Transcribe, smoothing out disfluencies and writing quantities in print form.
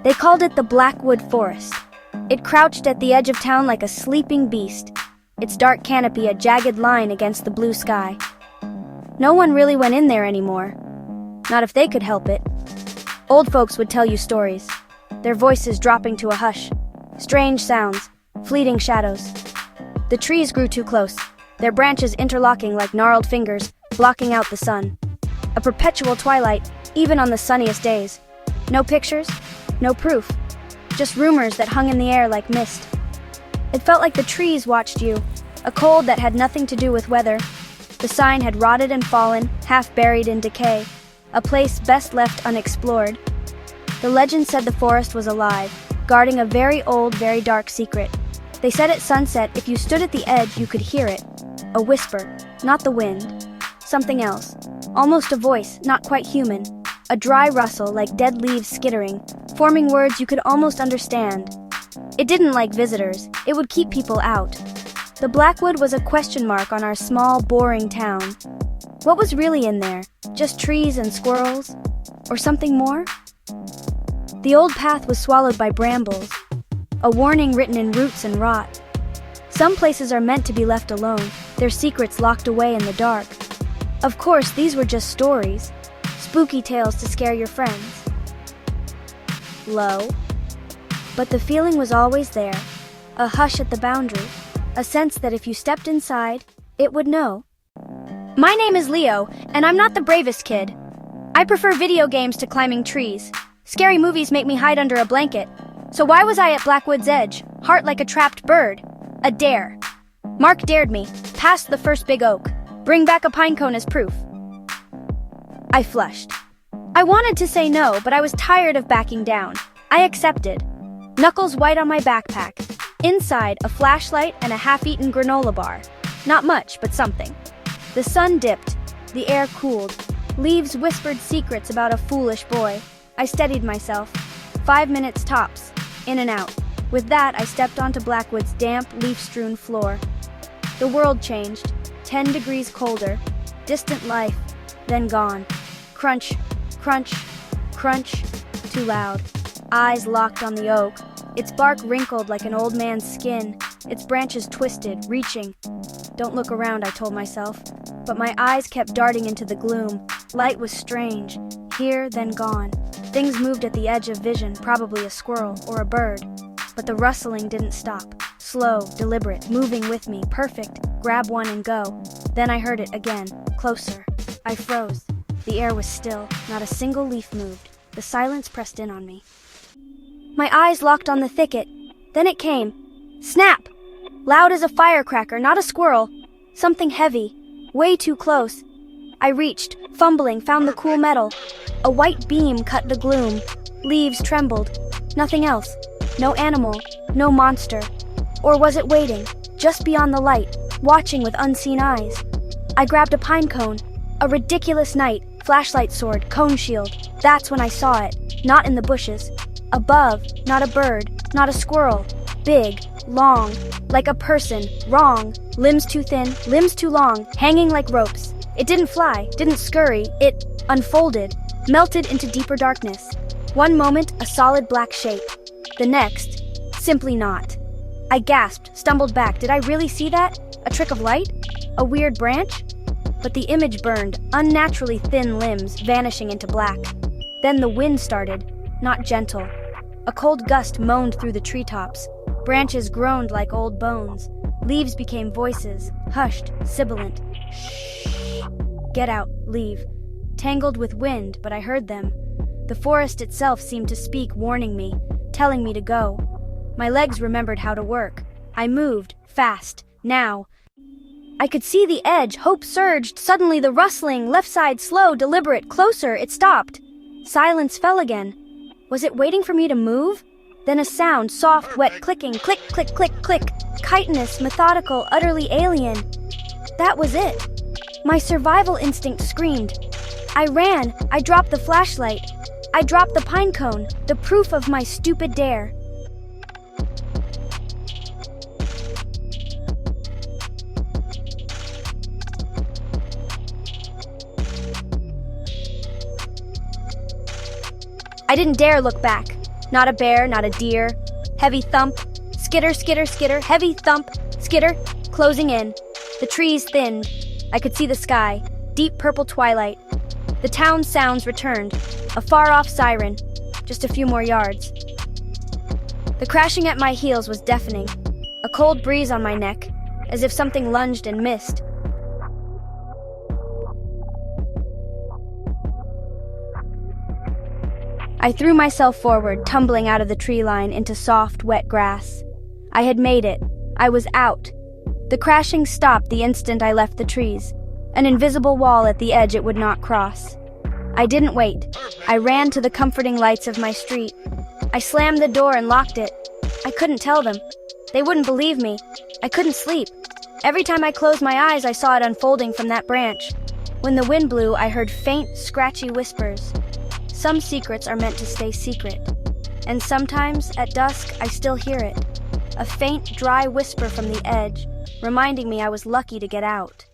They called it the Blackwood Forest. It crouched at the edge of town like a sleeping beast, its dark canopy a jagged line against the blue sky. No one really went in there anymore. Not if they could help it. Old folks would tell you stories, their voices dropping to a hush. Strange sounds, fleeting shadows. The trees grew too close, their branches interlocking like gnarled fingers, blocking out the sun. A perpetual twilight, even on the sunniest days. No pictures, no proof, just rumors that hung in the air like mist. It felt like the trees watched you, a cold that had nothing to do with weather. The sign had rotted and fallen, half buried in decay, a place best left unexplored. The legend said the forest was alive, guarding a very old, very dark secret. They said at sunset if you stood at the edge you could hear it. A whisper, not the wind. Something else. Almost a voice, not quite human. A dry rustle like dead leaves skittering, forming words you could almost understand. It didn't like visitors. It would keep people out. The Blackwood was a question mark on our small, boring town. What was really in there? Just trees and squirrels? Or something more? The old path was swallowed by brambles, a warning written in roots and rot. Some places are meant to be left alone, their secrets locked away in the dark. Of course, these were just stories, spooky tales to scare your friends. Low. But the feeling was always there, a hush at the boundary, a sense that if you stepped inside, it would know. My name is Leo, and I'm not the bravest kid. I prefer video games to climbing trees. Scary movies make me hide under a blanket. So why was I at Blackwood's edge, heart like a trapped bird? A dare. Mark dared me, past the first big oak. Bring back a pine cone as proof. I flushed. I wanted to say no, but I was tired of backing down. I accepted. Knuckles white on my backpack. Inside, a flashlight and a half-eaten granola bar. Not much, but something. The sun dipped. The air cooled. Leaves whispered secrets about a foolish boy. I steadied myself. 5 minutes tops. In and out. With that, I stepped onto Blackwood's damp, leaf-strewn floor. The world changed. 10 degrees colder. Distant life. Then gone. Crunch, crunch, crunch. Too loud. Eyes locked on the oak. Its bark wrinkled like an old man's skin. Its branches twisted, reaching. Don't look around, I told myself. But my eyes kept darting into the gloom. Light was strange. Here, then gone. Things moved at the edge of vision, probably a squirrel or a bird. But the rustling didn't stop. Slow, deliberate, moving with me, perfect. Grab one and go. Then I heard it again, closer. I froze. The air was still. Not a single leaf moved. The silence pressed in on me. My eyes locked on the thicket. Then it came. Snap! Loud as a firecracker, not a squirrel. Something heavy. Way too close. I reached, fumbling, found the cool metal. A white beam cut the gloom. Leaves trembled. Nothing else. No animal. No monster. Or was it waiting, just beyond the light, watching with unseen eyes? I grabbed a pine cone. A ridiculous night. Flashlight sword, cone shield. That's when I saw it. Not in the bushes. Above, not a bird, not a squirrel. Big, long, like a person, wrong. Limbs too thin, limbs too long, hanging like ropes. It didn't fly, didn't scurry, it unfolded, melted into deeper darkness. One moment, a solid black shape. The next, simply not. I gasped, stumbled back. Did I really see that? A trick of light? A weird branch? But the image burned, unnaturally thin limbs vanishing into black. Then the wind started, not gentle. A cold gust moaned through the treetops. Branches groaned like old bones. Leaves became voices, hushed, sibilant. Shh. Get out, leave. Tangled with wind, but I heard them. The forest itself seemed to speak, warning me, telling me to go. My legs remembered how to work. I moved, fast, now. I could see the edge, hope surged, suddenly the rustling, left side slow, deliberate, closer, it stopped. Silence fell again. Was it waiting for me to move? Then a sound, soft, wet, clicking, click, click, click, click. Chitinous, methodical, utterly alien. That was it. My survival instinct screamed. I ran. I dropped the flashlight. I dropped the pine cone, the proof of my stupid dare. I didn't dare look back. Not a bear, not a deer. Heavy thump. Skitter, skitter, skitter. Heavy thump. Skitter. Closing in. The trees thinned. I could see the sky. Deep purple twilight. The town's sounds returned. A far-off siren. Just a few more yards. The crashing at my heels was deafening. A cold breeze on my neck, as if something lunged and missed. I threw myself forward, tumbling out of the tree line into soft, wet grass. I had made it. I was out. The crashing stopped the instant I left the trees. An invisible wall at the edge it would not cross. I didn't wait. I ran to the comforting lights of my street. I slammed the door and locked it. I couldn't tell them. They wouldn't believe me. I couldn't sleep. Every time I closed my eyes, I saw it unfolding from that branch. When the wind blew, I heard faint, scratchy whispers. Some secrets are meant to stay secret. And sometimes, at dusk, I still hear it. A faint, dry whisper from the edge, reminding me I was lucky to get out.